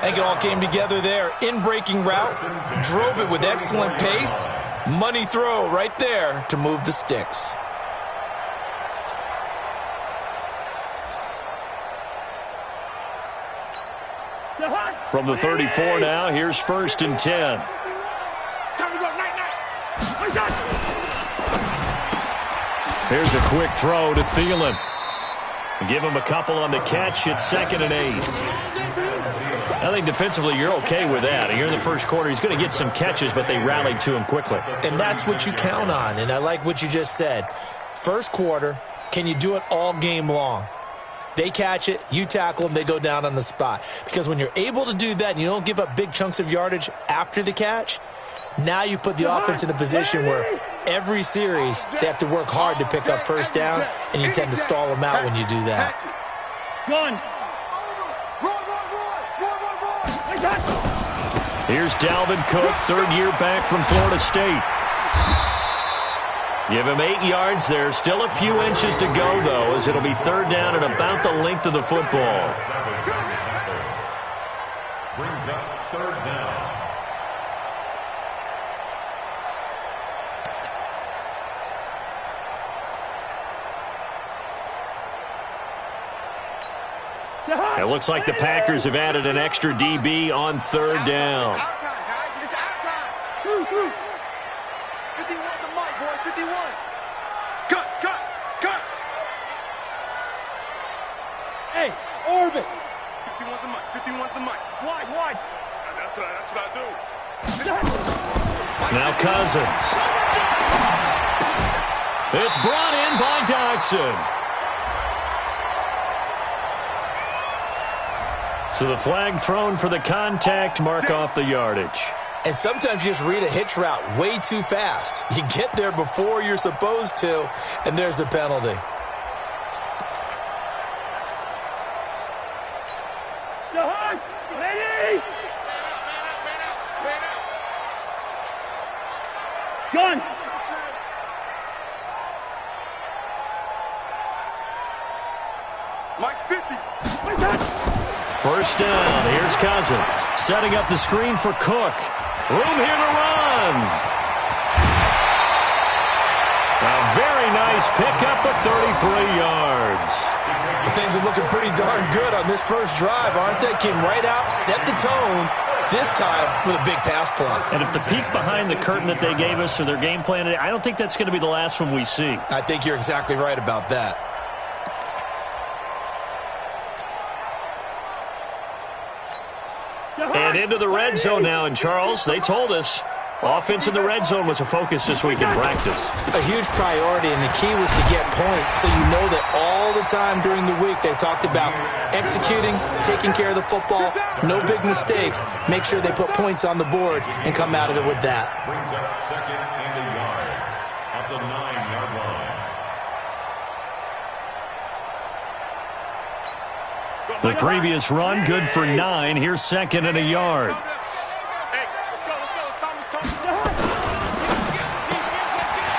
I think it all came together there. In-breaking route, drove it with excellent pace. Money throw right there to move the sticks. From the 34 now, here's 1st and 10. Here's a quick throw to Thielen. Give him a couple on the catch. It's 2nd and 8. I think defensively you're okay with that. Here in the first quarter, he's going to get some catches, but they rallied to him quickly. And that's what you count on, and I like what you just said. First quarter, can you do it all game long? They catch it, you tackle them, they go down on the spot. Because when you're able to do that and you don't give up big chunks of yardage after the catch, now you put the offense in a position where every series they have to work hard to pick up first downs, and you tend to stall them out when you do that. Here's Dalvin Cook, 3rd year back from Florida State. Give him 8 yards there. Still a few inches to go, though, as it'll be 3rd down and about the length of the football. Brings up 3rd down. It looks like the Packers have added an extra DB on 3rd down. 51 the mic, boy, 51. Cut. Hey, orbit. 51 the mic. Wide. That's what I do. Now Cousins. It's brought in by Dodson. So the flag thrown for the contact, mark off the yardage. And sometimes you just read a hitch route way too fast. You get there before you're supposed to, and there's the penalty. Ready? Gun. Mike's 50. 1st down. Here's Cousins. Setting up the screen for Cook. Room here to run. A very nice pickup of 33 yards. Things are looking pretty darn good on this first drive, aren't they? Came right out, set the tone, this time with a big pass play. And if the peek behind the curtain that they gave us or their game plan, I don't think that's going to be the last one we see. I think you're exactly right about that. And into the red zone now, and Charles, they told us offense in the red zone was a focus this week in practice. A huge priority, and the key was to get points, so you know that all the time during the week they talked about executing, taking care of the football, no big mistakes, make sure they put points on the board and come out of it with that. Brings up 2nd and a yard at the 9-yard line. The previous run, good for 9. Here's 2nd and a yard.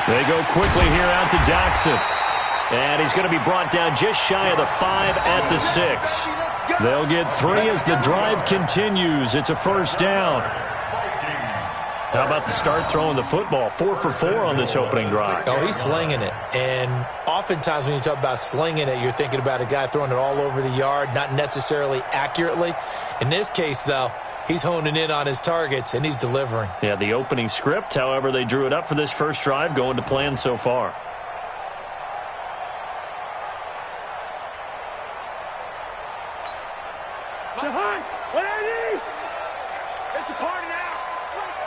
They go quickly here out to Dodson. And he's going to be brought down just shy of the 5 at the 6. They'll get 3 as the drive continues. It's a 1st down. How about the start throwing the football? 4 for 4 on this opening drive. Oh, he's slinging it. And oftentimes when you talk about slinging it, you're thinking about a guy throwing it all over the yard, not necessarily accurately. In this case, though, he's honing in on his targets, and he's delivering. Yeah, the opening script, however, they drew it up for this first drive, going to plan so far. It's a party now.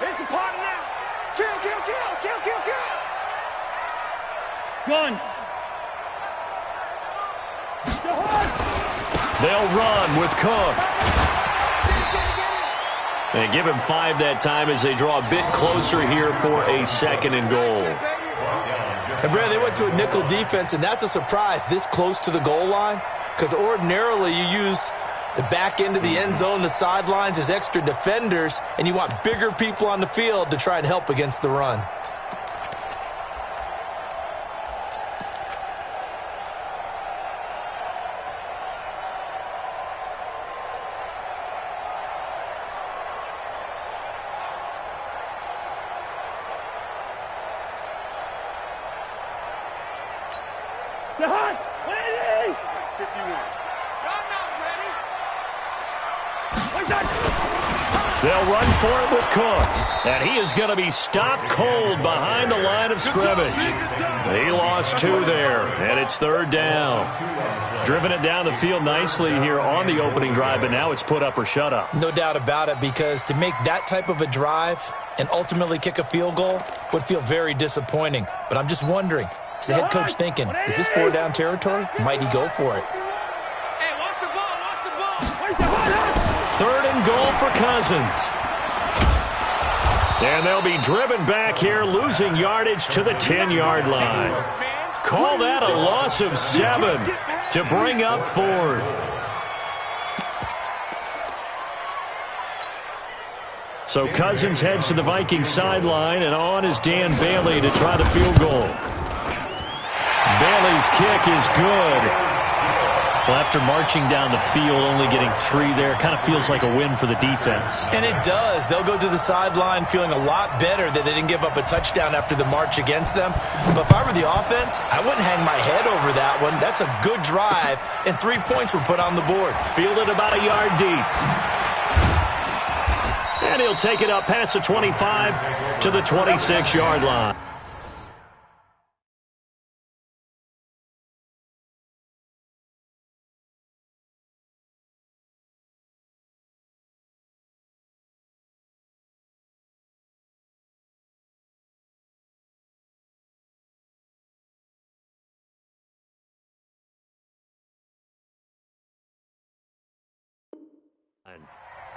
It's a party now. Kill. Gun. They'll run with Cook. And give him 5 that time as they draw a bit closer here for a 2nd and goal. And, Brad, they went to a nickel defense, and that's a surprise this close to the goal line, because ordinarily you use the back end of the end zone, the sidelines as extra defenders, and you want bigger people on the field to try and help against the run. They'll run for it with Cook. And he is going to be stopped cold behind the line of scrimmage. He lost 2 there, and it's 3rd down. Driven it down the field nicely here on the opening drive, but now it's put up or shut up. No doubt about it, because to make that type of a drive and ultimately kick a field goal would feel very disappointing. But I'm just wondering, is the head coach thinking, is this 4-down territory? Might he go for it? Hey, watch the ball, 3rd and goal for Cousins. And they'll be driven back here, losing yardage to the 10-yard line. Call that a loss of 7 to bring up 4th. So Cousins heads to the Vikings sideline, and on is Dan Bailey to try the field goal. Bailey's kick is good. Well, after marching down the field, only getting 3 there, kind of feels like a win for the defense. And it does. They'll go to the sideline feeling a lot better that they didn't give up a touchdown after the march against them. But if I were the offense, I wouldn't hang my head over that one. That's a good drive, and 3 points were put on the board. Fielded about a yard deep. And he'll take it up past the 25 to the 26-yard line.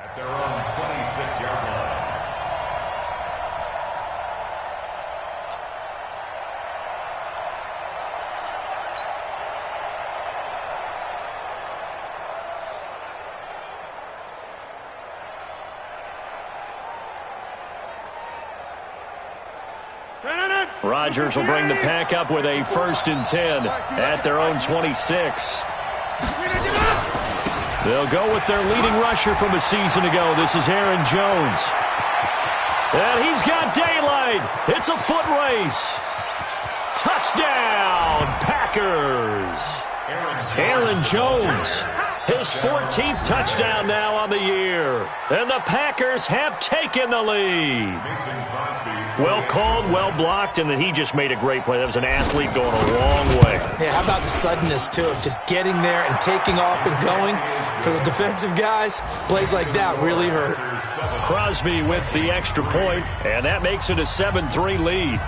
At their own 26-yard line. Rodgers will bring the pack up with a 1st and 10 at their own 26. They'll go with their leading rusher from a season ago. This is Aaron Jones. And he's got daylight. It's a foot race. Touchdown, Packers. Aaron Jones, his 14th touchdown now on the year. And the Packers have taken the lead. Well called, well blocked, and then he just made a great play. That was an athlete going a long way. Yeah, how about the suddenness, too, of just getting there and taking off and going? For the defensive guys, plays like that really hurt. Crosby with the extra point, and that makes it a 7-3 lead.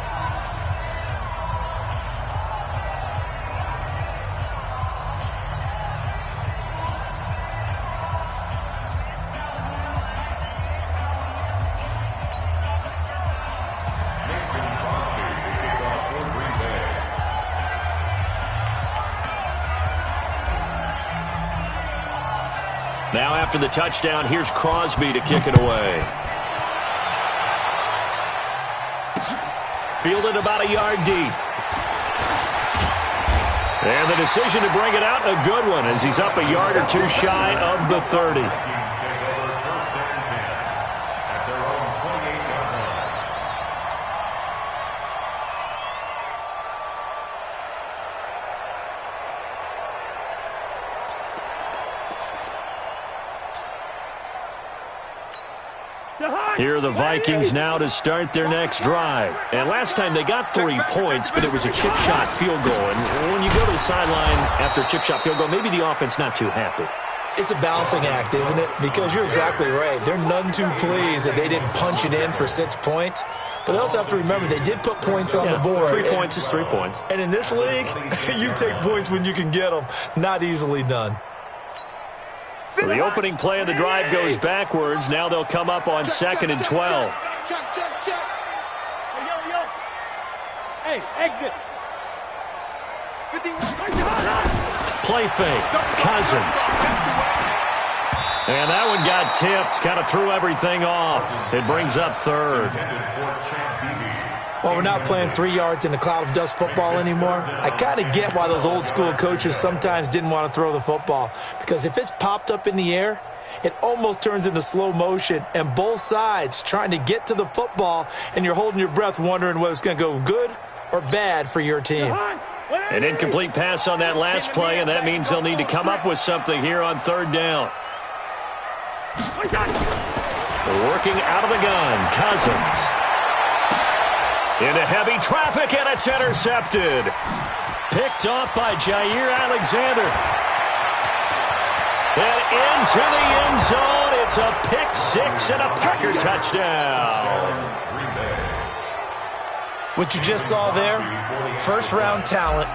Now after the touchdown, here's Crosby to kick it away. Fielded about a yard deep. And the decision to bring it out, a good one, as he's up a yard or 2 shy of the 30. Here are the Vikings now to start their next drive. And last time they got 3 points, but it was a chip shot field goal. And when you go to the sideline after a chip shot field goal, maybe the offense not too happy. It's a balancing act, isn't it? Because you're exactly right. They're none too pleased that they didn't punch it in for 6 points. But they also have to remember they did put points on the board. 3 points is 3 points. And in this league, you take points when you can get them. Not easily done. So the opening play of the drive goes backwards. Now they'll come up on 2nd and 12. Check. Hey, yo. Hey, exit. Play fake. Cousins. And that one got tipped. Kind of threw everything off. It brings up 3rd. Well, we're not playing 3 yards in a cloud of dust football anymore. I kind of get why those old school coaches sometimes didn't want to throw the football. Because if it's popped up in the air, it almost turns into slow motion. And both sides trying to get to the football, and you're holding your breath wondering whether it's going to go good or bad for your team. An incomplete pass on that last play, and that means they'll need to come up with something here on third down. Working out of the gun, Cousins. Into heavy traffic, and it's intercepted. Picked off by Jair Alexander. And into the end zone. It's a pick six and a Packer touchdown. What you just saw there, first-round talent,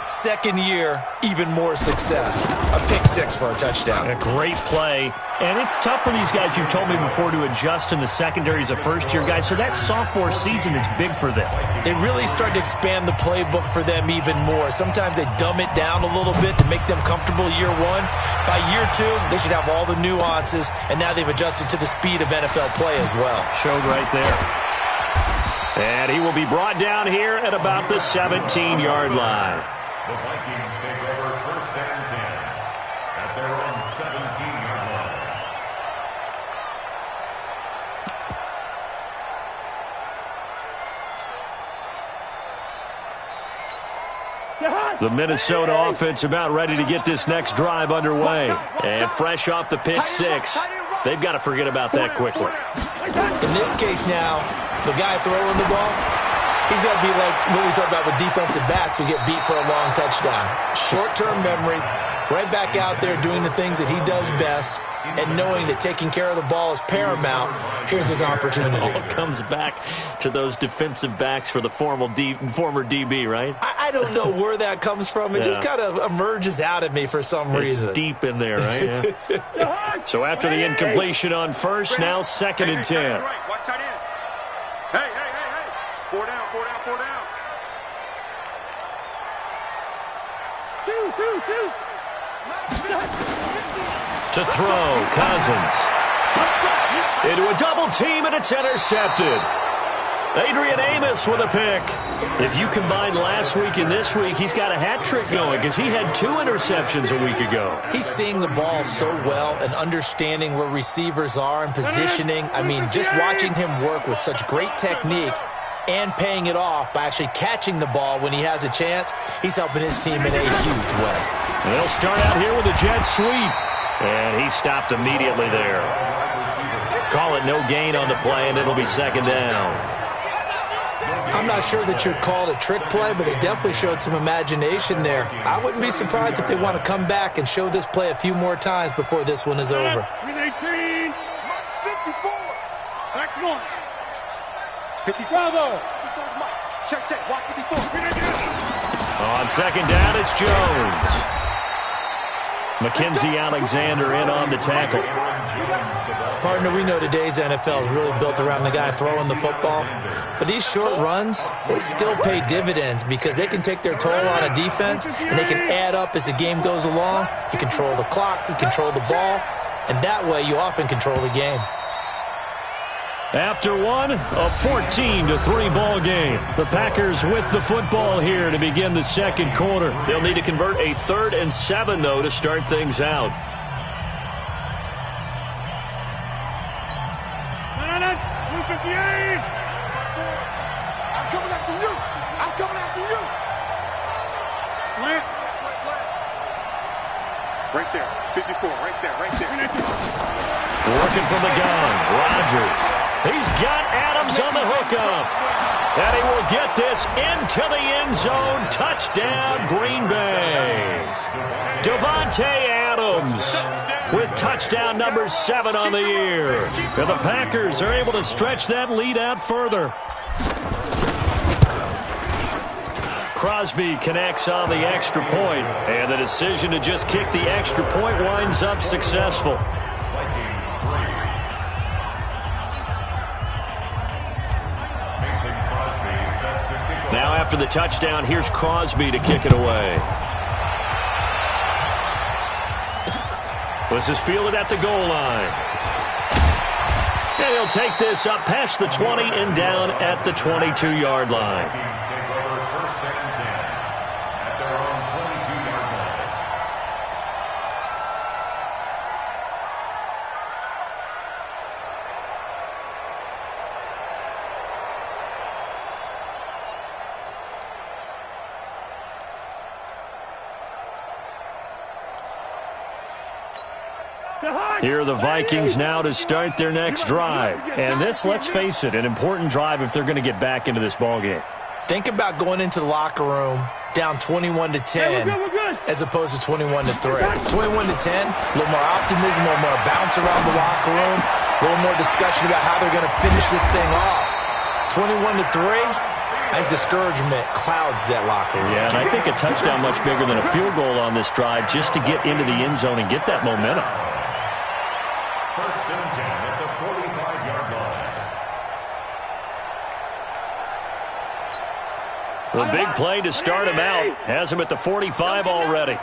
second year, even more success. A pick six for a touchdown. A great play. And it's tough for these guys, you've told me before, to adjust in the secondary as a first-year guy. So that sophomore season is big for them. They really start to expand the playbook for them even more. Sometimes they dumb it down a little bit to make them comfortable year one. By year two, they should have all the nuances, and now they've adjusted to the speed of NFL play as well. Showed right there. And he will be brought down here at about the 17-yard line. The Vikings take over first and 10 at their own 17-yard line. The Minnesota offense about ready to get this next drive underway. And fresh off the pick six, they've got to forget about that quickly. In this case now, the guy throwing the ball, he's got to be like what we talk about with defensive backs who get beat for a long touchdown. Short-term memory, right back out there doing the things that he does best, and knowing that taking care of the ball is paramount. Here's his opportunity. It all comes back to those defensive backs for the former DB, right? I don't know where that comes from. It just kind of emerges out of me for some reason. It's deep in there, right? Yeah. So after the incompletion on first, now second and 10. Watch tight end. Hey. 4 down. Two. To throw, Cousins. Into a double team, and it's intercepted. Adrian Amos with a pick. If you combine last week and this week, he's got a hat trick going because he had 2 interceptions a week ago. He's seeing the ball so well and understanding where receivers are and positioning. I mean, just watching him work with such great technique and paying it off by actually catching the ball when he has a chance, he's helping his team in a huge way. They'll start out here with a jet sweep. And he stopped immediately there. Call it no gain on the play, and it'll be second down. I'm not sure that you'd call it a trick play, but it definitely showed some imagination there. I wouldn't be surprised if they want to come back and show this play a few more times before this one is over. 18. 54. Back one. 50. Bravo. Check. Watch 54. On second down, it's Jones. Mackenzie Alexander in on the tackle. Partner, we know today's NFL is really built around the guy throwing the football. But these short runs, they still pay dividends because they can take their toll on a defense and they can add up as the game goes along. You control the clock, you control the ball, and that way you often control the game. After one, a 14-3 ball game. The Packers with the football here to begin the second quarter. They'll need to convert a 3rd and 7, though, to start things out. I'm coming after you. Plant. Right there. 54. Right there. Working from the gun. Rodgers. He's got Adams on the hookup. And he will get this into the end zone. Touchdown, Green Bay. Davante Adams with touchdown number 7 on the year. And the Packers are able to stretch that lead out further. Crosby connects on the extra point, and the decision to just kick the extra point winds up successful. Now after the touchdown, here's Crosby to kick it away. This is fielded at the goal line. And he'll take this up past the 20 and down at the 22-yard line. Here are the Vikings now to start their next drive. And this, let's face it, an important drive if they're going to get back into this ballgame. Think about going into the locker room down 21-10 as opposed to 21-3. 21-10, a little more optimism, a little more bounce around the locker room, a little more discussion about how they're going to finish this thing off. 21-3. I think discouragement clouds that locker room. Yeah, and I think a touchdown much bigger than a field goal on this drive just to get into the end zone and get that momentum. First and 10 at the 45-yard line. The big play to start him out. Has him at the 45 already.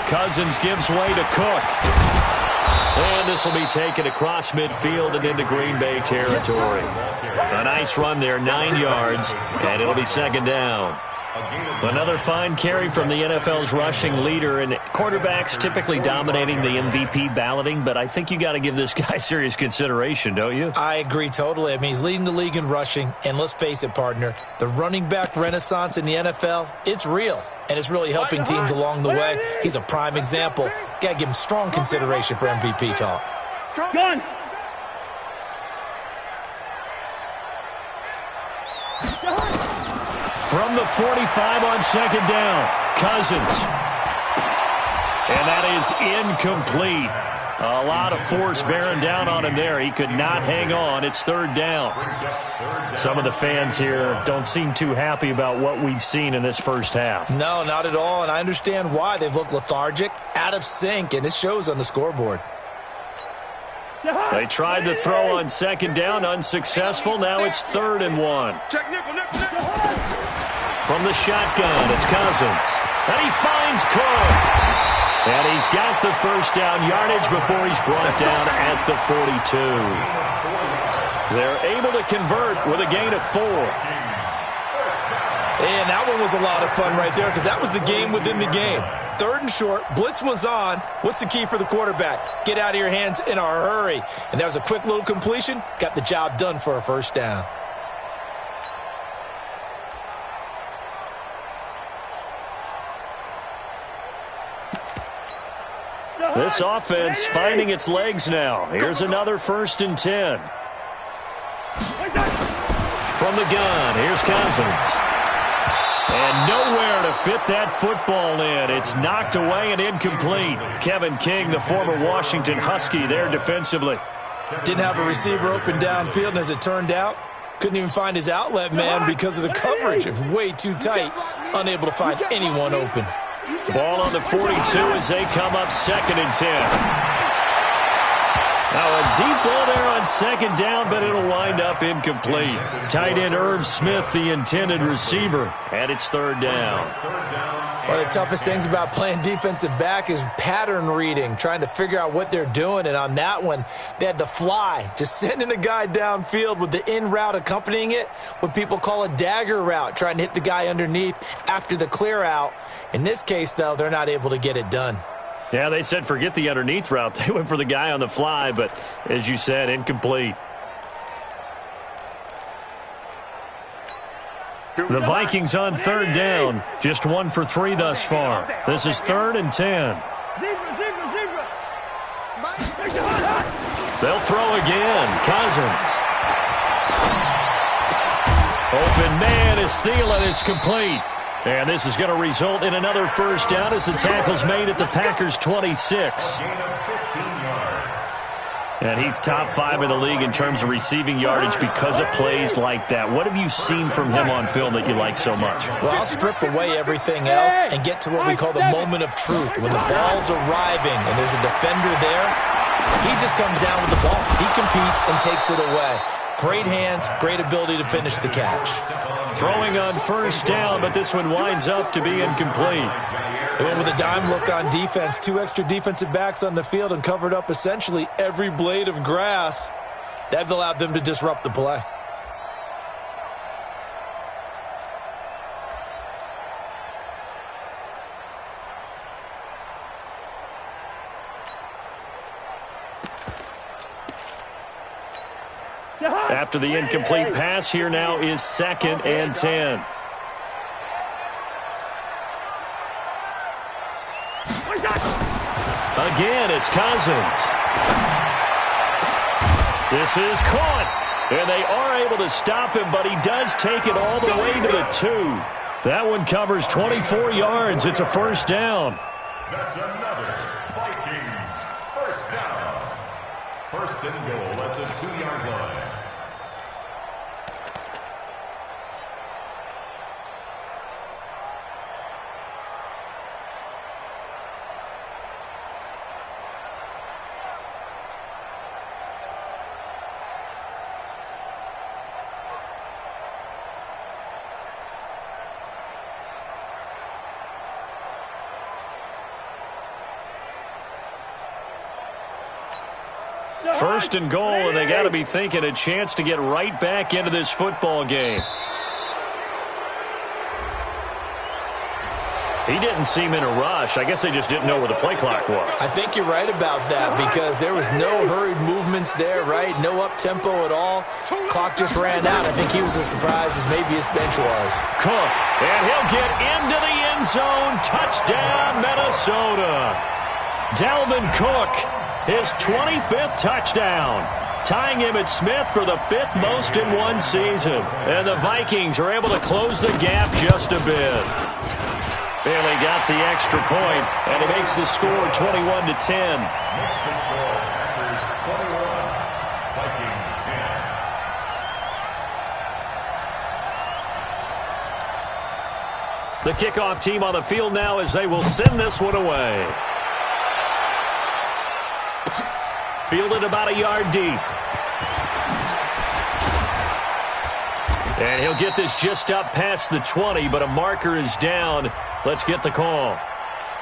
Cousins gives way to Cook. And this will be taken across midfield and into Green Bay territory. A nice run there, 9 yards, and it'll be second down. Another fine carry from the NFL's rushing leader, and quarterbacks typically dominating the MVP balloting, but I think you got to give this guy serious consideration, don't you? I agree totally. I mean, he's leading the league in rushing, and let's face it, partner, the running back renaissance in the NFL, it's real, and it's really helping teams along the way. He's a prime example. Got to give him strong consideration for MVP talk. Gun. From the 45 on second down, Cousins. And that is incomplete. A lot of force bearing down on him there. He could not hang on. It's third down. Some of the fans here don't seem too happy about what we've seen in this first half. No, not at all, and I understand why. They've looked lethargic, out of sync, and it shows on the scoreboard. They tried to throw on second down, unsuccessful. Now it's 3rd and 1. Check nickel. From the shotgun, it's Cousins. And he finds Cook. And he's got the first down yardage before he's brought down at the 42. They're able to convert with a gain of 4. And that one was a lot of fun right there because that was the game within the game. 3rd and short, blitz was on. What's the key for the quarterback? Get out of your hands in a hurry. And that was a quick little completion. Got the job done for a first down. This offense finding its legs now. Here's another 1st and 10. From the gun, here's Cousins. And nowhere to fit that football in. It's knocked away and incomplete. Kevin King, the former Washington Husky, there defensively. Didn't have a receiver open downfield, and as it turned out, couldn't even find his outlet man because of the coverage. It's way too tight, unable to find anyone open. Ball on the 42 as they come up 2nd and 10. Now a deep ball there on second down, but it'll wind up incomplete. Tight end Irv Smith, the intended receiver, and it's 3rd down. One of the toughest things about playing defensive back is pattern reading, trying to figure out what they're doing. And on that one, they had the fly, just sending a guy downfield with the in route accompanying it, what people call a dagger route, trying to hit the guy underneath after the clear out. In this case, though, they're not able to get it done. Yeah, they said forget the underneath route. They went for the guy on the fly, but as you said, incomplete. The Vikings on 3rd down. Just 1 for 3 thus far. This is 3rd and 10. They'll throw again. Cousins. Open man is Thielen. It's complete. And this is going to result in another first down as the tackle's made at the Packers' 26. And he's top 5 in the league in terms of receiving yardage because of plays like that. What have you seen from him on film that you like so much? Well, I'll strip away everything else and get to what we call the moment of truth. When the ball's arriving and there's a defender there, he just comes down with the ball. He competes and takes it away. Great hands, great ability to finish the catch. Throwing on first down, but this one winds up to be incomplete. They went with a dime look on defense. 2 extra defensive backs on the field and covered up essentially every blade of grass. That allowed them to disrupt the play. After the incomplete pass, here now is 2nd and 10. it's Cousins. This is caught. And they are able to stop him, but he does take it all the way to the 2. That one covers 24 yards. It's a first down. That's another Vikings first down. First and goal at the 2-yard line. First and goal, and they got to be thinking a chance to get right back into this football game. He didn't seem in a rush. I guess they just didn't know where the play clock was. I think you're right about that because there was no hurried movements there, right? No up-tempo at all. Clock just ran out. I think he was as surprised as maybe his bench was. Cook, and he'll get into the end zone. Touchdown, Minnesota. Dalvin Cook, his 25th touchdown, tying him at Smith for the 5th most in one season. And the Vikings are able to close the gap just a bit. Bailey got the extra point, and he makes the score 21-10. Makes the score Packers 21, Vikings 10. The kickoff team on the field now as they will send this one away. Fielded about a yard deep. And he'll get this just up past the 20, but a marker is down. Let's get the call.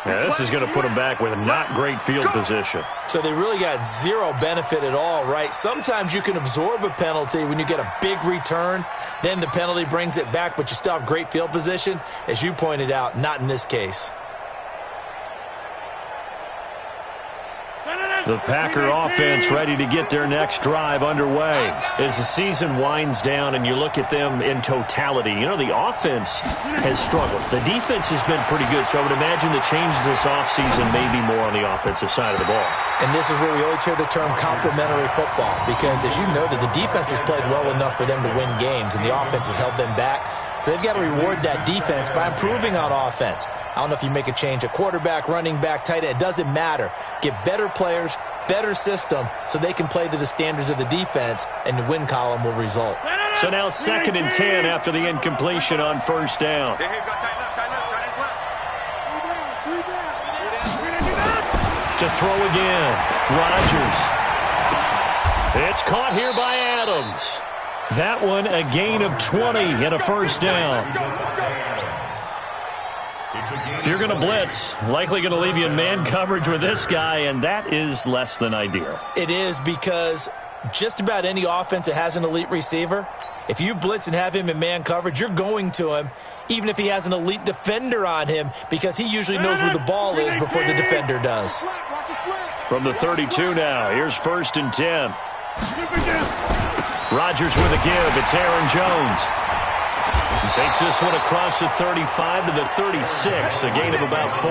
Now, this is going to put them back with not great field position. So they really got zero benefit at all, right? Sometimes you can absorb a penalty when you get a big return. Then the penalty brings it back, but you still have great field position. As you pointed out, not in this case. The Packer offense ready to get their next drive underway. As the season winds down and you look at them in totality, you know, the offense has struggled. The defense has been pretty good, so I would imagine the changes this offseason may be more on the offensive side of the ball. And this is where we always hear the term complementary football because, as you noted, the defense has played well enough for them to win games, and the offense has held them back. So they've got to reward that defense by improving on offense. I don't know if you make a change at quarterback, running back, tight end. It doesn't matter. Get better players, better system, so they can play to the standards of the defense, and the win column will result. So now 2nd and 10 after the incompletion on first down. To throw again, Rodgers. It's caught here by Adams. That one a gain of 20 and a first down. If you're going to blitz, likely going to leave you in man coverage with this guy, and that is less than ideal. It is because just about any offense that has an elite receiver, if you blitz and have him in man coverage, you're going to him, even if he has an elite defender on him, because he usually knows where the ball is before the defender does. From the 32 now, here's 1st and 10. Rodgers with a give. It's Aaron Jones. He takes this one across the 35 to the 36, a gain of about 4.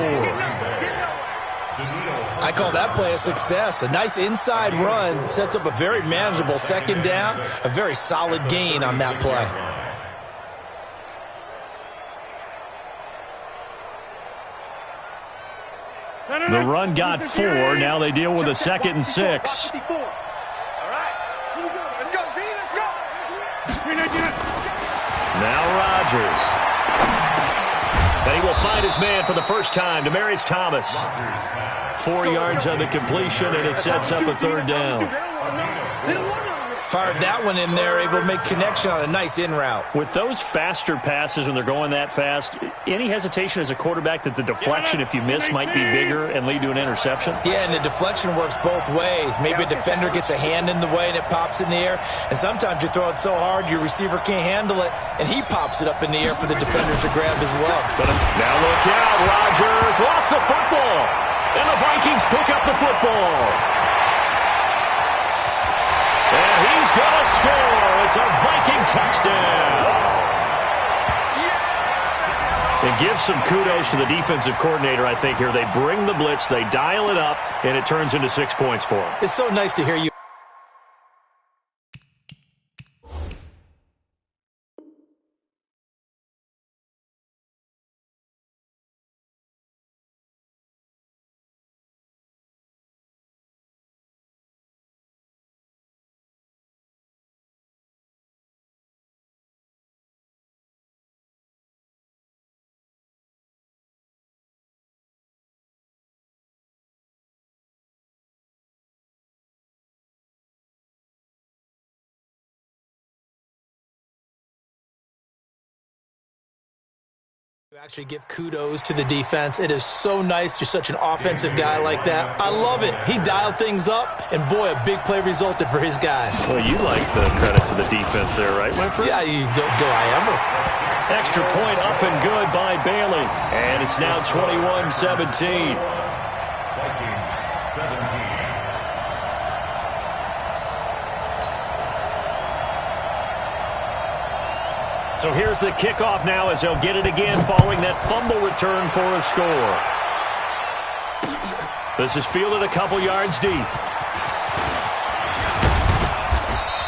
I call that play a success. A nice inside run sets up a very manageable 2nd down, a very solid gain on that play. The run got 4. Now they deal with a 2nd and 6. Now Rodgers. And he will find his man for the first time, Demaryius Thomas. 4 yards on the completion, and it sets up a 3rd down. Fired that one in there, able to make connection on a nice in route. With those faster passes when they're going that fast, any hesitation as a quarterback that the deflection, if you miss, might be bigger and lead to an interception? Yeah, and the deflection works both ways. Maybe a defender gets a hand in the way and it pops in the air. And sometimes you throw it so hard your receiver can't handle it, and he pops it up in the air for the defenders to grab as well. Now look out, Rodgers lost the football. And the Vikings pick up the football. And he's going to score. It's a Viking touchdown. And give some kudos to the defensive coordinator, I think, here. They bring the blitz, they dial it up, and it turns into 6 points for them. It's so nice to hear you. You actually give kudos to the defense. It is so nice. You're such an offensive guy like that. I love it. He dialed things up, and boy, a big play resulted for his guys. Well, you like the credit to the defense there, right, Winfrey? Yeah, do I ever. Extra point up and good by Bailey. And it's now 21-17. Vikings 17. So here's the kickoff now as they'll get it again following that fumble return for a score. This is fielded a couple yards deep.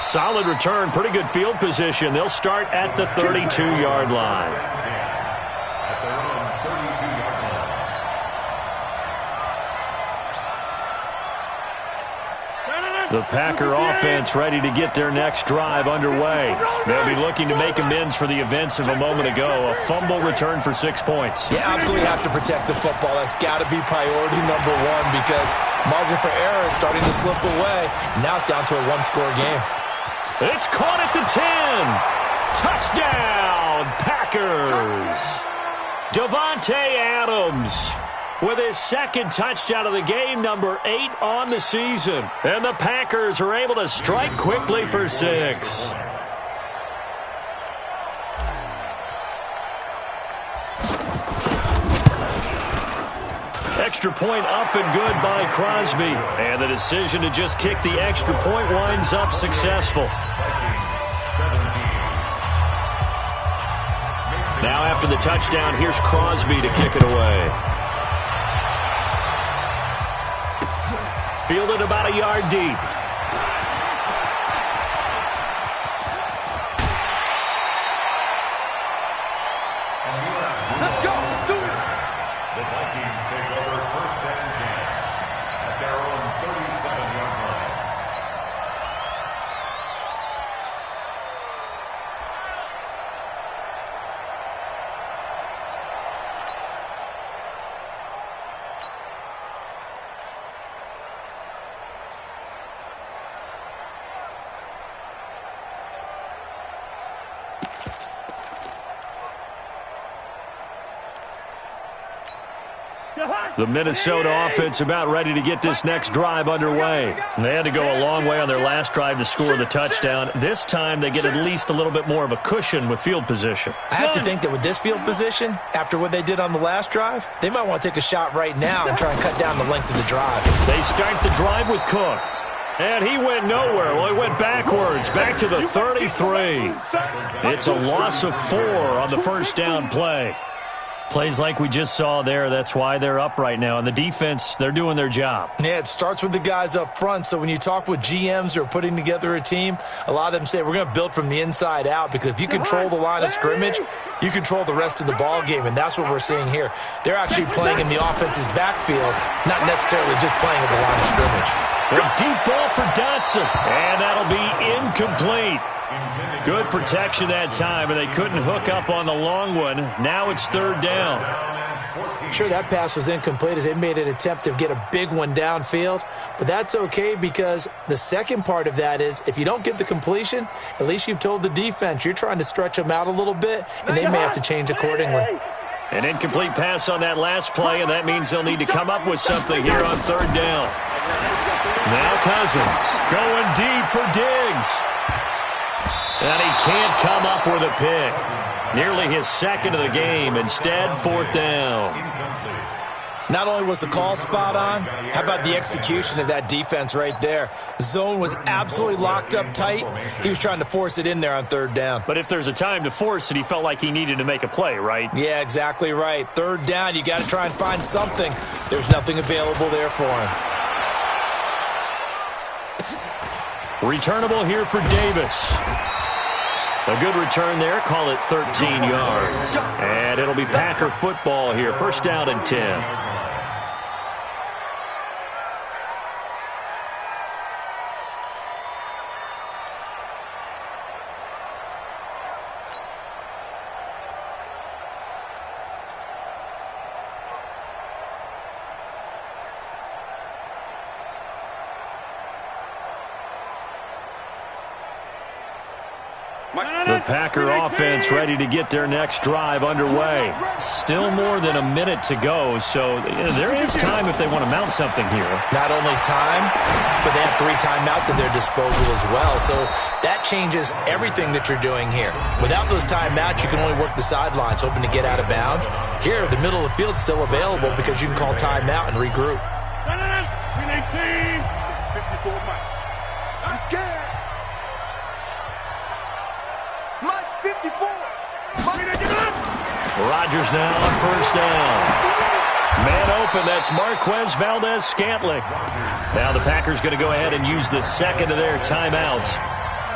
Solid return, pretty good field position. They'll start at the 32-yard line. At their own 32-yard line. The Packer offense ready to get their next drive underway. They'll be looking to make amends for the events of a moment ago. A fumble return for 6 points. You absolutely have to protect the football. That's got to be priority number one because margin for error is starting to slip away. Now it's down to a one-score game. It's caught at the 10. Touchdown, Packers. Davante Adams with his second touchdown of the game, number 8 on the season. And the Packers are able to strike quickly for 6. Extra point up and good by Crosby. And the decision to just kick the extra point winds up successful. Now after the touchdown, here's Crosby to kick it away. Fielded about a yard deep. Let's go. Do it. The Vikings take over first and 10 at their own 37-yard line. The Minnesota offense about ready to get this next drive underway. They had to go a long way on their last drive to score the touchdown. This time they get at least a little bit more of a cushion with field position. I have to think that with this field position, after what they did on the last drive, they might want to take a shot right now and try and cut down the length of the drive. They start the drive with Cook. And he went nowhere. Well, he went backwards, back to the 33. It's a loss of 4 on the first down play. Plays like we just saw there, that's why they're up right now. And the defense, they're doing their job. Yeah, it starts with the guys up front. So when you talk with GMs who are putting together a team, a lot of them say we're going to build from the inside out because if you control the line of scrimmage, you control the rest of the ball game, and that's what we're seeing here. They're actually playing in the offense's backfield, not necessarily just playing at the line of scrimmage. A deep ball for Dotson, and that'll be incomplete. Good protection that time, and they couldn't hook up on the long one. Now it's third down. Sure, that pass was incomplete as they made an attempt to get a big one downfield, but that's okay because the second part of that is if you don't get the completion, at least you've told the defense you're trying to stretch them out a little bit, and they may have to change accordingly. An incomplete pass on that last play, and that means they'll need to come up with something here on third down. Now Cousins going deep for Diggs. And he can't come up with a pick. Nearly his second of the game. Instead, fourth down. Not only was the call spot on, how about the execution of that defense right there? The zone was absolutely locked up tight. He was trying to force it in there on third down. But if there's a time to force it, he felt like he needed to make a play, right? Yeah, exactly right. Third down, you got to try and find something. There's nothing available there for him. Returnable here for Davis. A good return there. Call it 13 yards. And it'll be Packer football here. First down and 10. The Packer offense ready to get their next drive underway. Still more than a minute to go, so there is time if they want to mount something here. Not only time, but they have 3 timeouts at their disposal as well, so that changes everything that you're doing here. Without those timeouts, you can only work the sidelines, hoping to get out of bounds. Here, the middle of the field's still available because you can call timeout and regroup. 54 miles. I'm scared. Mike 54. Rodgers now on first down. Man open, that's Marquez Valdez-Scantling. Now the Packers going to go ahead and use the second of their timeouts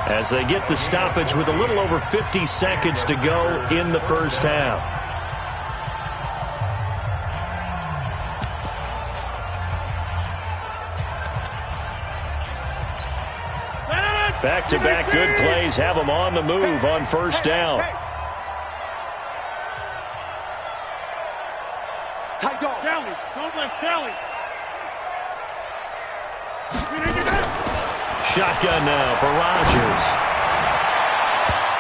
as they get the stoppage with a little over 50 seconds to go in the first half. Back-to-back good plays have them on the move on first down. Tight dog. Kelly. Don't let Kelly. Shotgun now for Rodgers.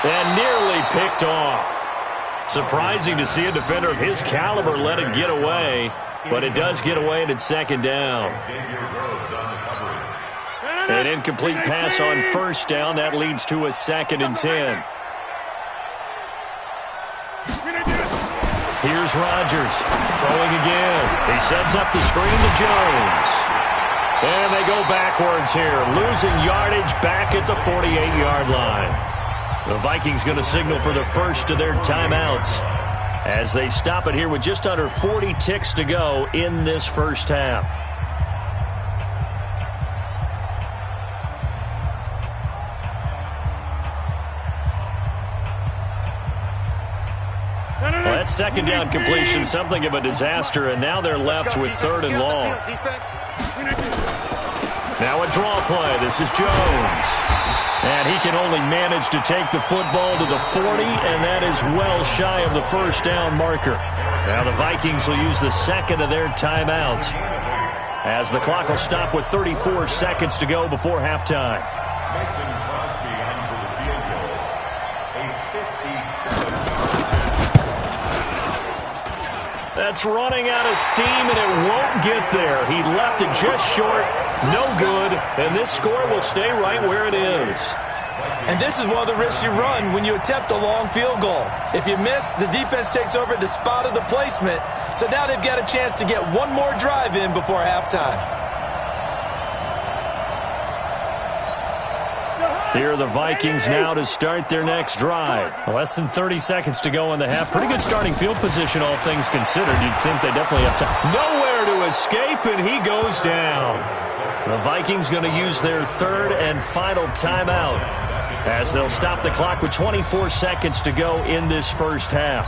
And nearly picked off. Surprising to see a defender of his caliber let it get away, but it does get away and it's second down. An incomplete pass on first down. That leads to a 2nd and 10. Here's Rodgers throwing again. He sets up the screen to Jones. And they go backwards here, losing yardage back at the 48-yard line. The Vikings going to signal for the first of their timeouts as they stop it here with just under 40 ticks to go in this first half. Well, that second down completion, something of a disaster, and now they're left with 3rd and long. Now a draw play. This is Jones. And he can only manage to take the football to the 40, and that is well shy of the first down marker. Now the Vikings will use the second of their timeouts as the clock will stop with 34 seconds to go before halftime. That's running out of steam, and it won't get there. He left it just short. No good, and this score will stay right where it is. And this is one of the risks you run when you attempt a long field goal. If you miss, the defense takes over at the spot of the placement. So now they've got a chance to get one more drive in before halftime. Here are the Vikings now to start their next drive. Less than 30 seconds to go in the half. Pretty good starting field position, all things considered. You'd think they definitely have time. Nowhere to escape, and he goes down. The Vikings going to use their 3rd and final timeout as they'll stop the clock with 24 seconds to go in this first half.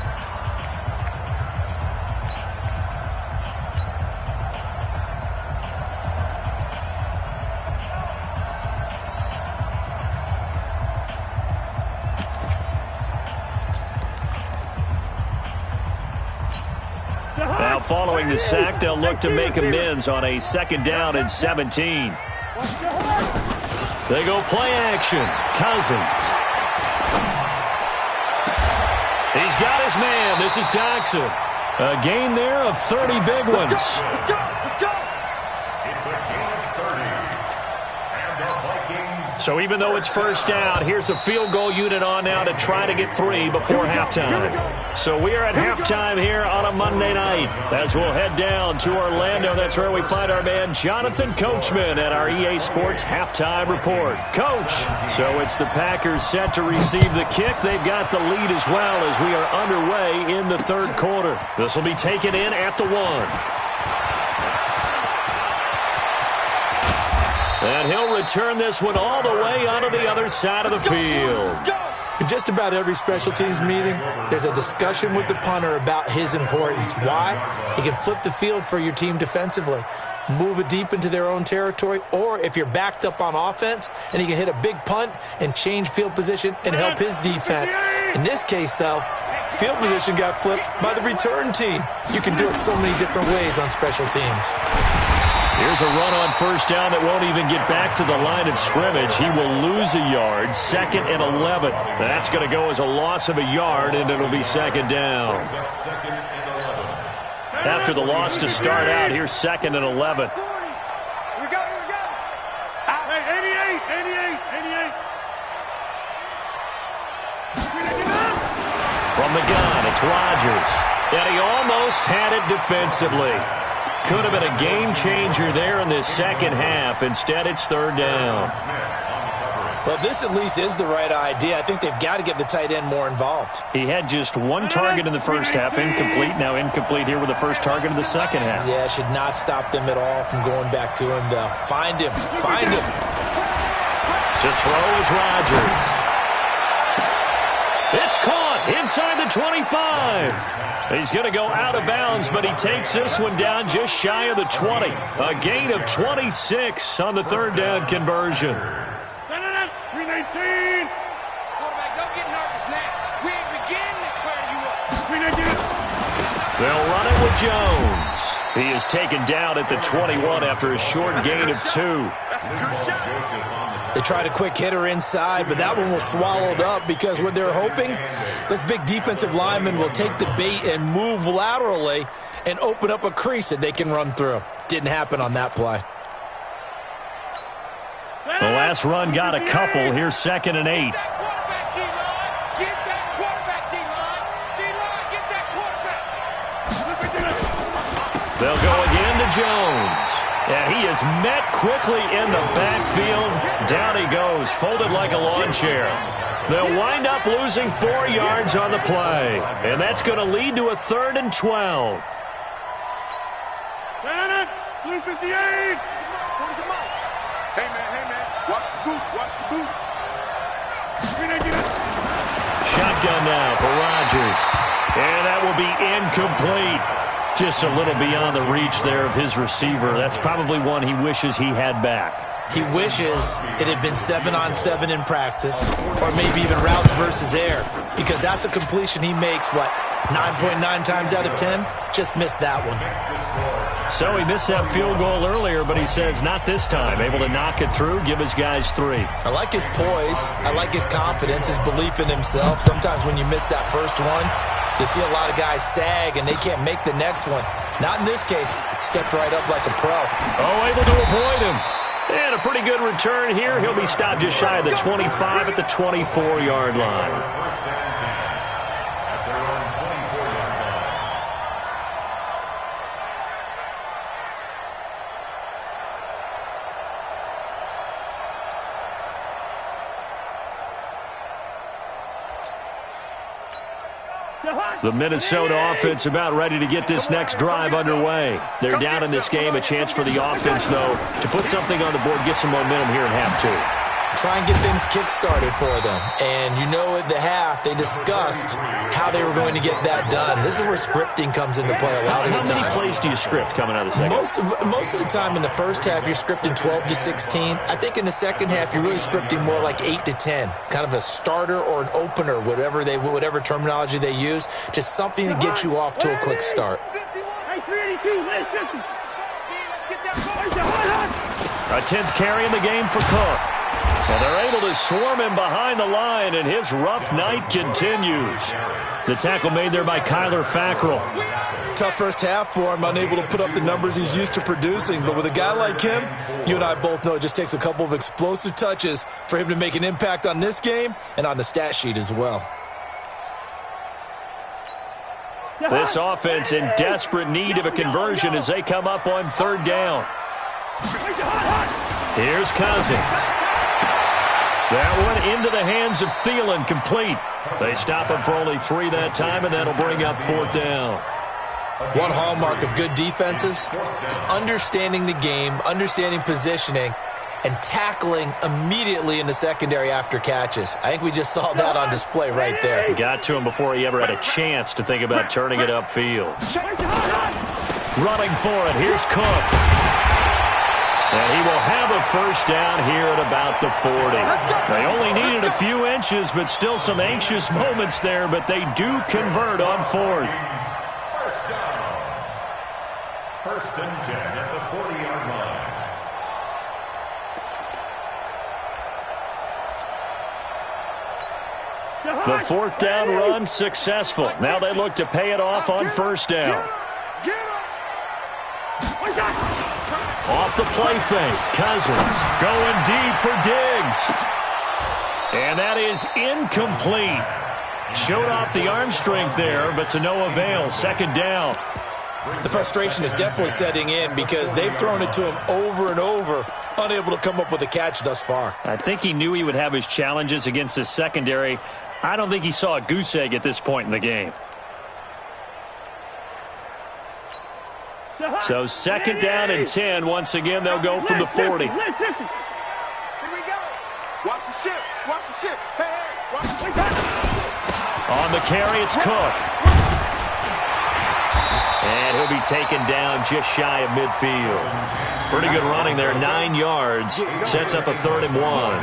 Now following the sack, they'll look to make amends on a 2nd down and 17. They go play action. Cousins. He's got his man. This is Jackson. A gain there of 30 big ones. Let's go. It's a gain of 30. And the Vikings So even though it's first down, here's the field goal unit on now to try to get 3 before halftime. So we are at halftime here on a Monday night as we'll head down to Orlando. That's where we find our man Jonathan Coachman at our EA Sports Halftime Report. Coach, so it's the Packers set to receive the kick. They've got the lead as well as we are underway in the third quarter. This will be taken in at the 1. And he'll return this one all the way onto the other side of the field. In just about every special teams meeting, there's a discussion with the punter about his importance. Why? He can flip the field for your team defensively, move it deep into their own territory, or if you're backed up on offense, and he can hit a big punt and change field position and help his defense. In this case, though, field position got flipped by the return team. You can do it so many different ways on special teams. Here's a run on first down that won't even get back to the line of scrimmage. He will lose a yard, 2nd and 11. That's going to go as a loss of a yard, and it'll be 2nd down. After the loss to start out, here's 2nd and 11. Here we go. Hey, 88. From the gun, it's Rodgers. And he almost had it defensively. Could have been a game changer there in this second half. Instead, it's 3rd down. Well, this at least is the right idea. I think they've got to get the tight end more involved. He had just 1 target in the first half, incomplete. Now incomplete here with the first target of the second half. Yeah, should not stop them at all from going back to him, though. Find him. To throw is Rodgers. It's caught inside the 25. He's going to go out of bounds, but he takes this one down just shy of the 20. A gain of 26 on the 3rd down conversion. 319. Quarterback, don't get nervous now. We ain't beginning to clear you up. 319. They'll run it with Jones. He is taken down at the 21 after a short gain of 2. They tried a quick hitter inside, but that one was swallowed up because what they're hoping, those big defensive linemen will take the bait and move laterally and open up a crease that they can run through. Didn't happen on that play. The last run got a couple. Here's 2nd and 8. They'll go again to Jones. And he is met quickly in the backfield. Down he goes, folded like a lawn chair. They'll wind up losing 4 yards on the play. And that's going to lead to a 3rd and 12. Blue 58. Hey, man. Watch the boot. Shotgun now for Rodgers. And that will be incomplete. Just a little beyond the reach there of his receiver. That's probably one he wishes he had back. He wishes it had been 7-on-7 in practice, or maybe even routes versus air, because that's a completion he makes, 9.9 times out of 10? Just missed that one. So he missed that field goal earlier, but he says not this time. Able to knock it through, give his guys 3. I like his poise. I like his confidence, his belief in himself. Sometimes when you miss that first one, you see a lot of guys sag and they can't make the next one. Not in this case. Stepped right up like a pro. Oh, able to avoid him. And a pretty good return here. He'll be stopped just shy of the 25 at the 24-yard line. The Minnesota offense about ready to get this next drive underway. They're down in this game. A chance for the offense, though, to put something on the board, get some momentum here in half 2. Try and get things kick-started for them. And you know at the half, they discussed how they were going to get that done. This is where scripting comes into play a lot of the time. How many plays do you script coming out of the second? Most of the time in the first half, you're scripting 12 to 16. I think in the second half, you're really scripting more like 8 to 10. Kind of a starter or an opener, whatever terminology they use. Just something to get you off to a quick start. Hey, 382, last 50. A 10th carry in the game for Cook. Well, they're able to swarm him behind the line, and his rough night continues. The tackle made there by Kyler Fackrell. tough first half for him, unable to put up the numbers he's used to producing. But with a guy like him, you and I both know it just takes a couple of explosive touches for him to make an impact on this game and on the stat sheet as well. This offense in desperate need of a conversion as they come up on third down. Here's Cousins. That one into the hands of Thielen, complete. They stop him for only 3 that time, and that'll bring up fourth down. One hallmark of good defenses is understanding the game, understanding positioning, and tackling immediately in the secondary after catches. I think we just saw that on display right there. Got to him before he ever had a chance to think about turning it upfield. Running for it, here's Cook. And he will have a first down here at about the 40. They only needed a few inches, but still some anxious moments there, but they do convert on fourth. First down. First and 10 at the 40-yard line. The fourth down run successful. Now they look to pay it off on first down. Off the play fake. Cousins going deep for Diggs. And that is incomplete. Showed off the arm strength there, but to no avail. Second down. The frustration is definitely setting in because they've thrown it to him over and over, unable to come up with a catch thus far. I think he knew he would have his challenges against his secondary. I don't think he saw a goose egg at this point in the game. So second down and 10. Once again, they'll go from the 40. Here we go. Watch the ship. Watch the ship. Hey, watch the ship. On the carry, it's Cook. And he'll be taken down just shy of midfield. Pretty good running there, 9 yards. Sets up a 3rd and 1.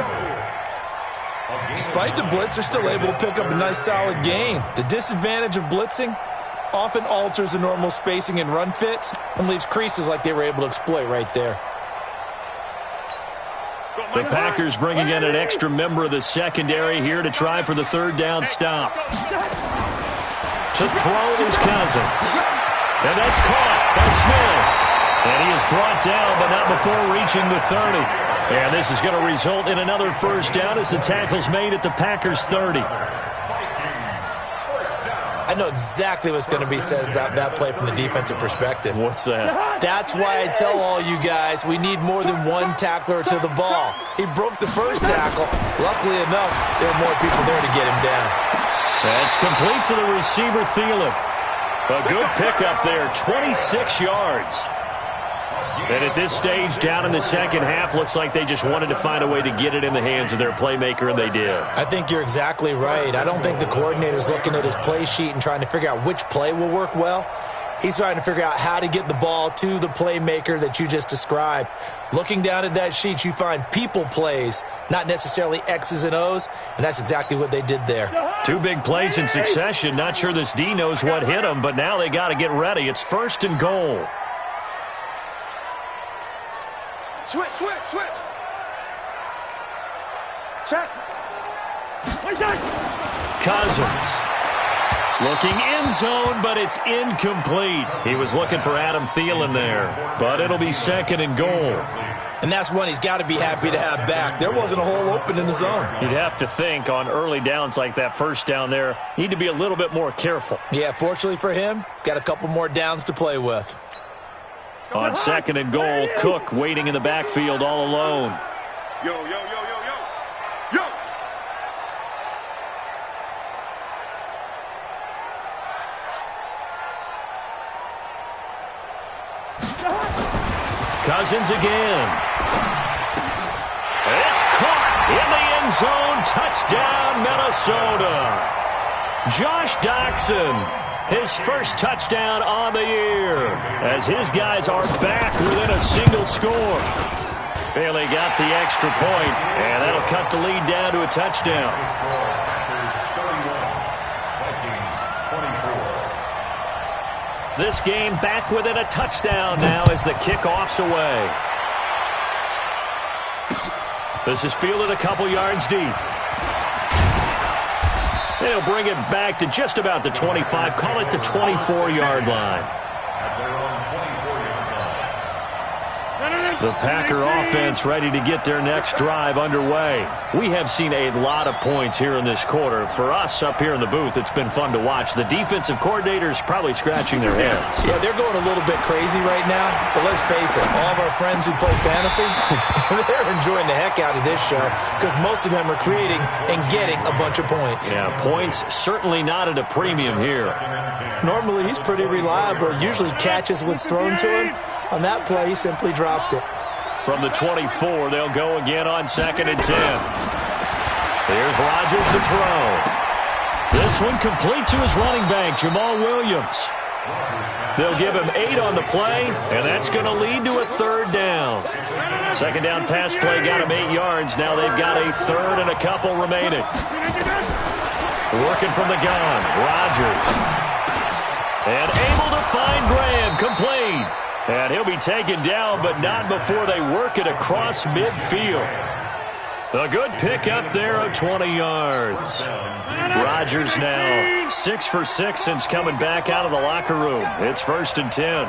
Despite the blitz, they're still able to pick up a nice solid gain. The disadvantage of blitzing often alters the normal spacing and run fits and leaves creases like they were able to exploit right there. The Packers bringing in an extra member of the secondary here to try for the 3rd down stop. To throw is Cousins. And that's caught by Smith. And he is brought down, but not before reaching the 30. And this is going to result in another first down as the tackle's made at the Packers' 30. I know exactly what's going to be said about that play from the defensive perspective. What's that? That's why I tell all you guys we need more than one tackler to the ball. He broke the first tackle. Luckily enough, there were more people there to get him down. That's complete to the receiver, Thielen. A good pickup there, 26 yards. And at this stage, down in the second half, looks like they just wanted to find a way to get it in the hands of their playmaker, and they did. I think you're exactly right. I don't think the coordinator's looking at his play sheet and trying to figure out which play will work well. He's trying to figure out how to get the ball to the playmaker that you just described. Looking down at that sheet, you find people plays, not necessarily X's and O's, and that's exactly what they did there. 2 big plays in succession. Not sure this D knows what hit him, but now they got to get ready. It's 1st and goal. Switch. Check. Cousins. Looking end zone, but it's incomplete. He was looking for Adam Thielen there, but it'll be 2nd and goal. And that's one he's got to be happy to have back. There wasn't a hole open in the zone. You'd have to think on early downs like that first down there, need to be a little bit more careful. Yeah, fortunately for him, got a couple more downs to play with. On 2nd and goal, Cook waiting in the backfield all alone. Yo. Cousins again. It's caught in the end zone. Touchdown, Minnesota. Josh Doctson. His first touchdown on the year as his guys are back within a single score. Bailey got the extra point, and that'll cut the lead down to a touchdown. This game back within a touchdown now as the kickoff's away. This is fielded a couple yards deep. They'll bring it back to just about the 25, call it the 24-yard line. The Packer offense ready to get their next drive underway. We have seen a lot of points here in this quarter. For us up here in the booth, it's been fun to watch. The defensive coordinators probably scratching their heads. Yeah, they're going a little bit crazy right now, but let's face it, all of our friends who play fantasy, they're enjoying the heck out of this show because most of them are creating and getting a bunch of points. Yeah, points certainly not at a premium here. Normally, he's pretty reliable. Usually catches what's thrown to him. On that play, he simply dropped it. From the 24, they'll go again on 2nd and 10. Here's Rodgers to throw. This one complete to his running back, Jamal Williams. They'll give him 8 on the play, and that's going to lead to a 3rd down. 2nd down pass play got him 8 yards. Now they've got a 3rd and a couple remaining. Working from the gun, Rodgers. And able to find Graham, complete. And he'll be taken down, but not before they work it across midfield. A good pick up there of 20 yards. Rodgers now 6 for 6 since coming back out of the locker room. It's 1st and 10.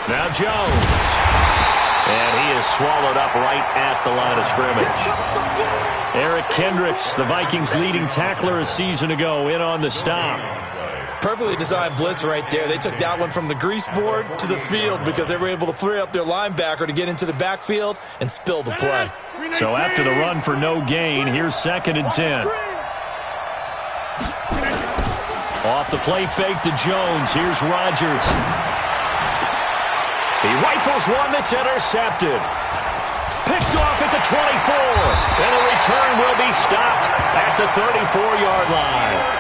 Now Jones. And he is swallowed up right at the line of scrimmage. Eric Kendricks, the Vikings' leading tackler a season ago, in on the stop. Perfectly designed blitz right there. They took that one from the grease board to the field because they were able to free up their linebacker to get into the backfield and spill the play. So after the run for no gain, here's 2nd and 10. Off the play fake to Jones. Here's Rodgers. He rifles one that's intercepted. Picked off at the 24. And a return will be stopped at the 34-yard line.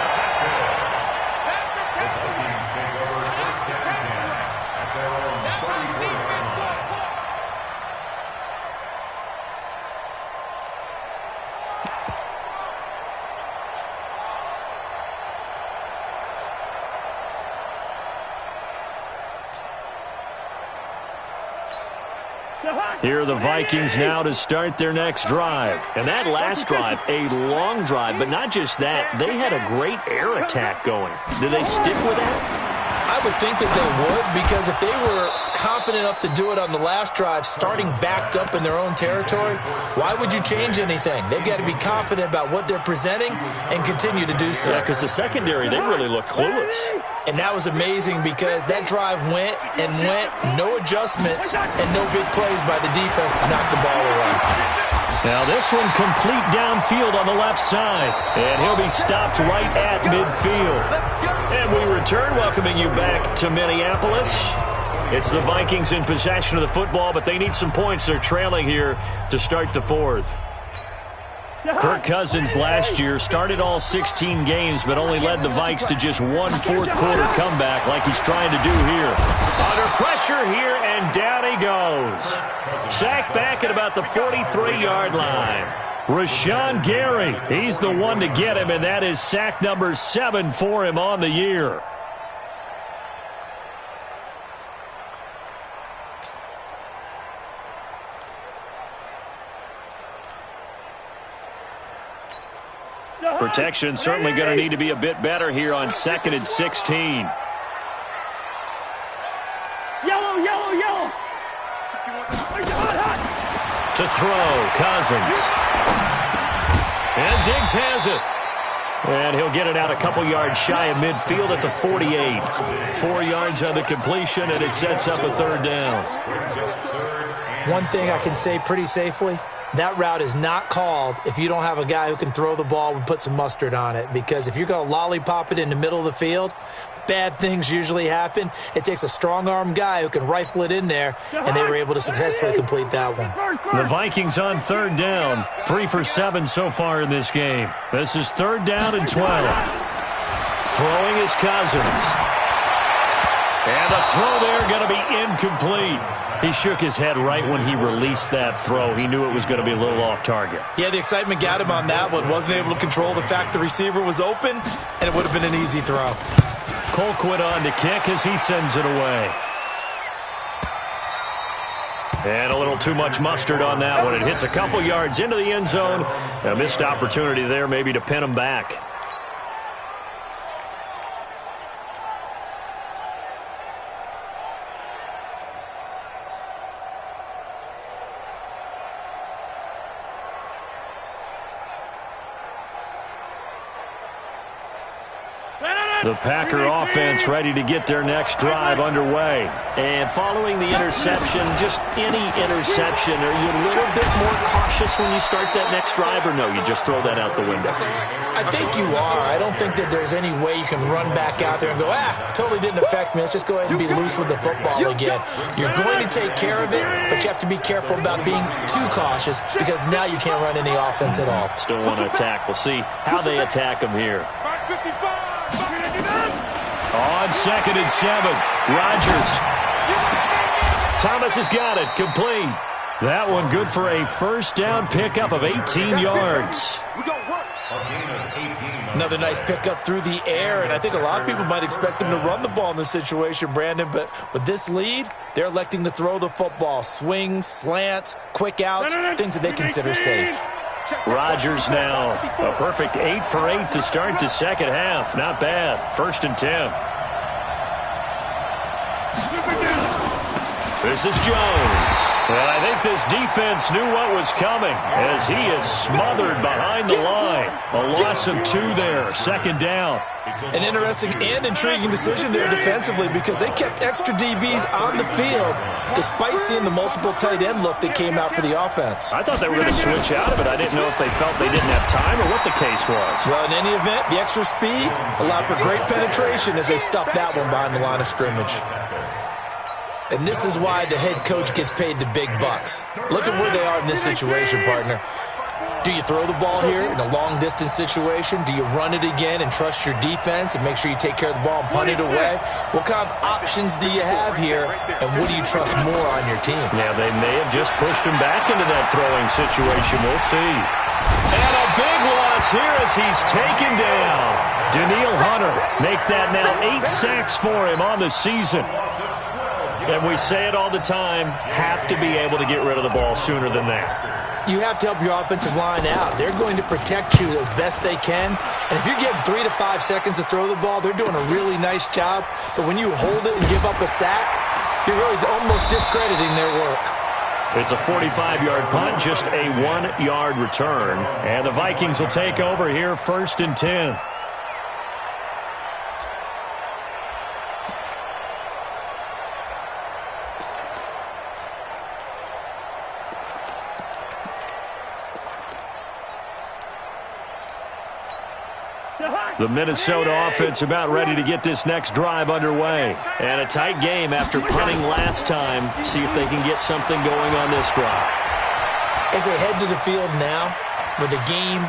Here are the Vikings now to start their next drive. And that last drive, a long drive, but not just that. They had a great air attack going. Do they stick with that? I would think that they would, because if they were competent enough to do it on the last drive, starting backed up in their own territory, why would you change anything? They've got to be confident about what they're presenting and continue to do so. Yeah, because the secondary, they really look clueless. And that was amazing because that drive went and went, no adjustments, and no big plays by the defense to knock the ball away. Now this one complete downfield on the left side. And he'll be stopped right at midfield. And we return, welcoming you back to Minneapolis. It's the Vikings in possession of the football, but they need some points. They're trailing here to start the 4th. Kirk Cousins last year started all 16 games, but only led the Vikes to just one fourth-quarter comeback like he's trying to do here. Under pressure here, and down he goes. Sacked back at about the 43-yard line. Rashawn Gary, he's the one to get him, and that is sack number 7 for him on the year. Protection certainly going to need to be a bit better here on 2nd and 16. Yellow, yellow, yellow. To throw, Cousins. And Diggs has it. And he'll get it out a couple yards shy of midfield at the 48. 4 yards on the completion, and it sets up a 3rd down. One thing I can say pretty safely, that route is not called if you don't have a guy who can throw the ball and put some mustard on it. Because if you're going to lollipop it in the middle of the field, bad things usually happen. It takes a strong-arm guy who can rifle it in there, and they were able to successfully complete that one. The Vikings on 3rd down. 3 for 7 so far in this game. This is 3rd down and 12. Throwing is Cousins. And the throw there going to be incomplete. He shook his head right when he released that throw. He knew it was going to be a little off target. Yeah, the excitement got him on that one. Wasn't able to control the fact the receiver was open, and it would have been an easy throw. Colquitt on to kick as he sends it away. And a little too much mustard on that one. It hits a couple yards into the end zone. A missed opportunity there maybe to pin him back. The Packer offense ready to get their next drive underway. And following the interception, just any interception, are you a little bit more cautious when you start that next drive, or no, you just throw that out the window? I think you are. I don't think that there's any way you can run back out there and go, totally didn't affect me. Let's just go ahead and be loose with the football again. You're going to take care of it, but you have to be careful about being too cautious because now you can't run any offense at all. Still want to attack. We'll see how they attack them here. On 2nd and 7, Rodgers. Thomas has got it, complete. That one good for a first down pickup of 18 yards. Another nice pickup through the air, and I think a lot of people might expect them to run the ball in this situation, Brandon, but with this lead, they're electing to throw the football. Swings, slants, quick outs, things that they consider safe. Rodgers now, a perfect 8 for 8 to start the second half. Not bad. 1st and 10. This is Jones. And I think this defense knew what was coming as he is smothered behind the line. A loss of 2 there, 2nd down. An interesting and intriguing decision there defensively because they kept extra DBs on the field despite seeing the multiple tight end look that came out for the offense. I thought they were going to switch out of it. I didn't know if they felt they didn't have time or what the case was. Well, in any event, the extra speed allowed for great penetration as they stuffed that one behind the line of scrimmage. And this is why the head coach gets paid the big bucks. Look at where they are in this situation, partner. Do you throw the ball here in a long-distance situation? Do you run it again and trust your defense and make sure you take care of the ball and punt it away? What kind of options do you have here, and what do you trust more on your team? Yeah, they may have just pushed him back into that throwing situation. We'll see. And a big loss here as he's taken down. Danielle Hunter make that now 8 sacks for him on the season. And we say it all the time, have to be able to get rid of the ball sooner than that. You have to help your offensive line out. They're going to protect you as best they can. And if you're getting 3 to 5 seconds to throw the ball, they're doing a really nice job. But when you hold it and give up a sack, you're really almost discrediting their work. It's a 45-yard punt, just a 1-yard return. And the Vikings will take over here, 1st and 10. The Minnesota offense about ready to get this next drive underway. And a tight game after punting last time. See if they can get something going on this drive. As they head to the field now, with the game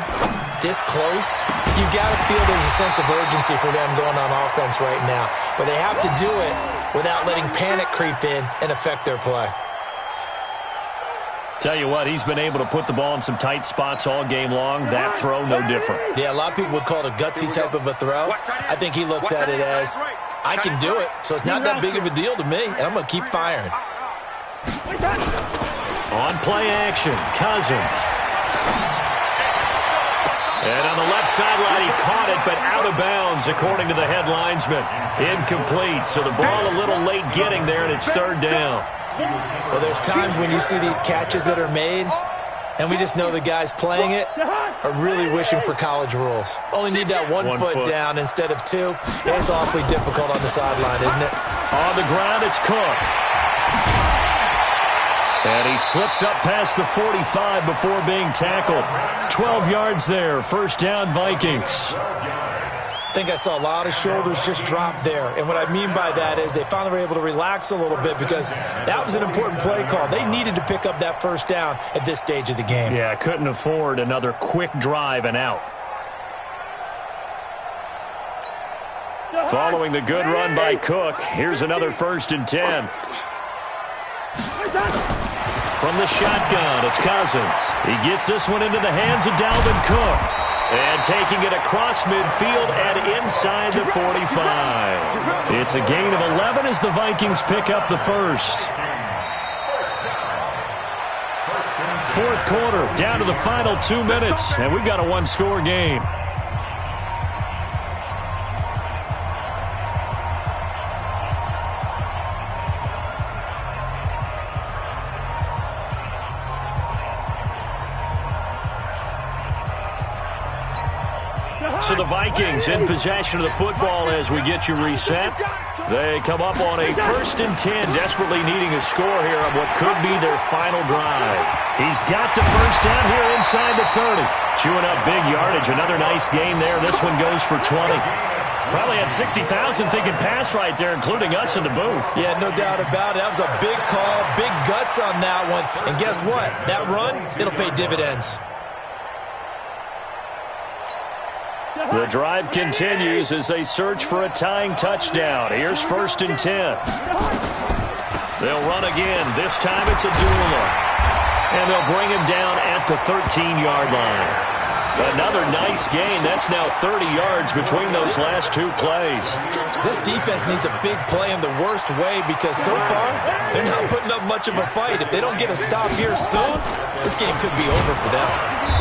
this close, you've got to feel there's a sense of urgency for them going on offense right now. But they have to do it without letting panic creep in and affect their play. Tell you what, he's been able to put the ball in some tight spots all game long. That throw, no different. Yeah, a lot of people would call it a gutsy type of a throw. I think he looks at it as, I can do it, so it's not that big of a deal to me, and I'm going to keep firing. On play action, Cousins. And on the left sideline, he caught it, but out of bounds, according to the head linesman. Incomplete, so the ball a little late getting there, and it's 3rd down. Well, there's times when you see these catches that are made, and we just know the guys playing it are really wishing for college rules. Only need that one foot down instead of 2. It's awfully difficult on the sideline, isn't it? On the ground, it's Cook. And he slips up past the 45 before being tackled. 12 yards there, 1st down Vikings. I think I saw a lot of shoulders just drop there. And what I mean by that is they finally were able to relax a little bit because that was an important play call. They needed to pick up that 1st down at this stage of the game. Yeah, couldn't afford another quick drive and out. Following the good run by Cook, here's another 1st and 10. From the shotgun, it's Cousins. He gets this one into the hands of Dalvin Cook. And taking it across midfield and inside the 45. It's a gain of 11 as the Vikings pick up the 1st. 4th quarter, down to the final 2 minutes, and we've got a 1-score game. So the Vikings in possession of the football as we get you reset. They come up on a 1st and 10, desperately needing a score here on what could be their final drive. He's got the first down here inside the 30. Chewing up big yardage. Another nice gain there. This one goes for 20. Probably had 60,000 thinking pass right there, including us in the booth. Yeah, no doubt about it. That was a big call, big guts on that one. And guess what? That run, it'll pay dividends. The drive continues as they search for a tying touchdown. Here's 1st and 10. They'll run again. This time it's a dual look. And they'll bring him down at the 13-yard line. Another nice gain. That's now 30 yards between those last 2 plays. This defense needs a big play in the worst way because so far they're not putting up much of a fight. If they don't get a stop here soon, this game could be over for them.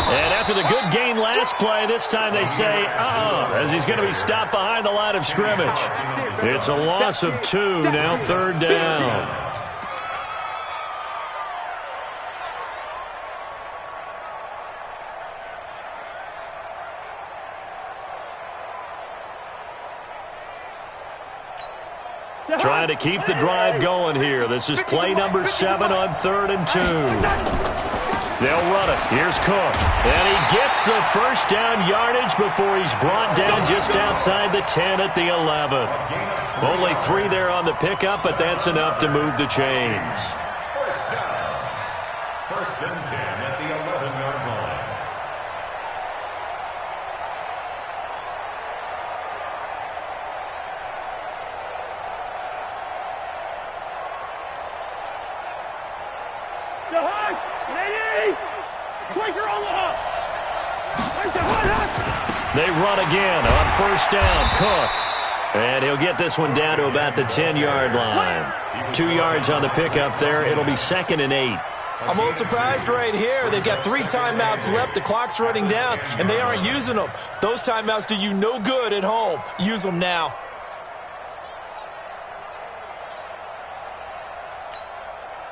And after the good gain last play, this time they say, as he's going to be stopped behind the line of scrimmage. It's a loss of 2, now 3rd down. Trying to keep the drive going here. This is play number 7 on 3rd and 2. They'll run it. Here's Cook. And he gets the first down yardage before he's brought down just outside the 10 at the 11. Only 3 there on the pickup, but that's enough to move the chains. First down. 1st and 10 at the 11-yard line. They run again on 1st down. Cook. And he'll get this one down to about the 10-yard line. 2 yards on the pickup there. It'll be 2nd and 8. I'm a little surprised right here. They've got 3 timeouts left. The clock's running down, and they aren't using them. Those timeouts do you no good at home. Use them now.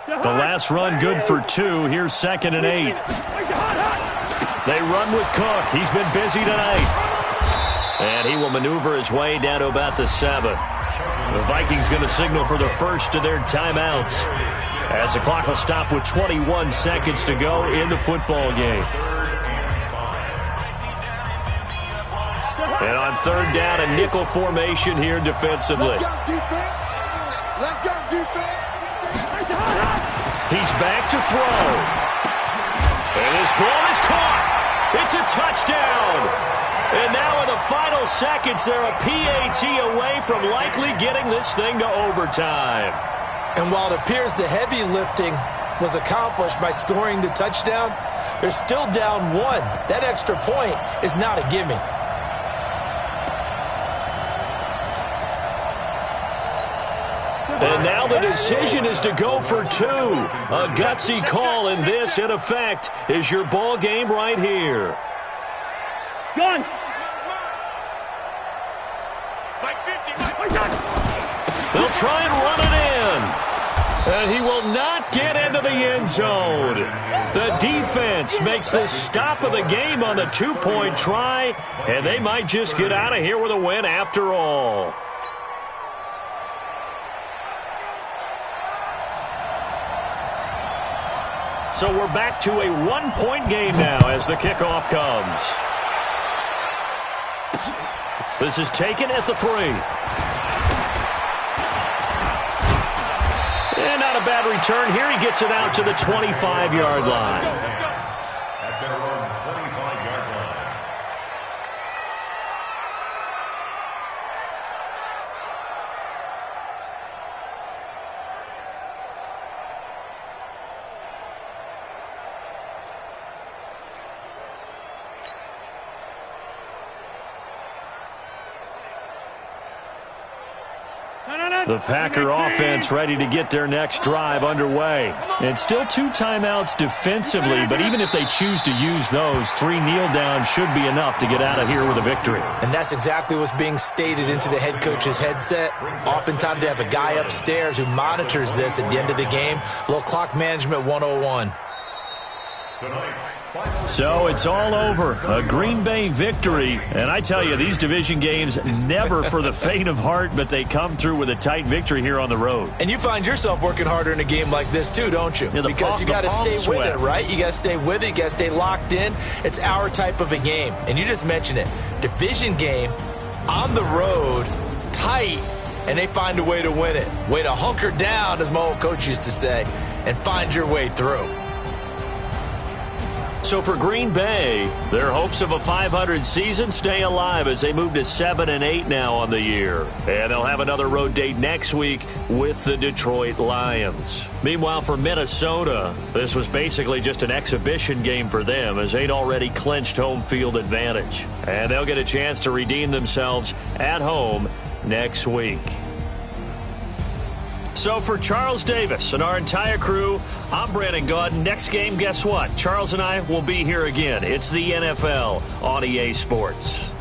The last run good for 2. Here's 2nd and 8. They run with Cook. He's been busy tonight. And he will maneuver his way down to about the 7. The Vikings going to signal for the first of their timeouts as the clock will stop with 21 seconds to go in the football game. And on 3rd down, a nickel formation here defensively. Let's go defense. Let's go defense. He's back to throw. And his ball is caught. It's a touchdown. And now in the final seconds, they're a PAT away from likely getting this thing to overtime. And while it appears the heavy lifting was accomplished by scoring the touchdown, they're still down 1. That extra point is not a gimme. And now the decision is to go for 2. A gutsy call, and this, in effect, is your ball game right here. Gun. They'll try and run it in. And he will not get into the end zone. The defense makes the stop of the game on the 2-point try, and they might just get out of here with a win after all. So we're back to a 1-point game now as the kickoff comes. This is taken at the 3. And not a bad return here. He gets it out to the 25-yard line. At their own 25-yard line. The Packer offense ready to get their next drive underway. And still 2 timeouts defensively, but even if they choose to use those, 3 kneel downs should be enough to get out of here with a victory. And that's exactly what's being stated into the head coach's headset. Oftentimes they have a guy upstairs who monitors this at the end of the game. A little clock management 101. So it's all over. A Green Bay victory. And I tell you, these division games never for the faint of heart, but they come through with a tight victory here on the road. And you find yourself working harder in a game like this too, don't you? Yeah, because you got to stay with it, right? You got to stay with it. You got to stay locked in. It's our type of a game. And you just mentioned it. Division game on the road, tight, and they find a way to win it. Way to hunker down, as my old coach used to say, and find your way through. So for Green Bay, their hopes of a 500 season stay alive as they move to 7-8 now on the year. And they'll have another road date next week with the Detroit Lions. Meanwhile, for Minnesota, this was basically just an exhibition game for them as they'd already clinched home field advantage. And they'll get a chance to redeem themselves at home next week. So for Charles Davis and our entire crew, I'm Brandon Gaudin. Next game, guess what? Charles and I will be here again. It's the NFL on EA Sports.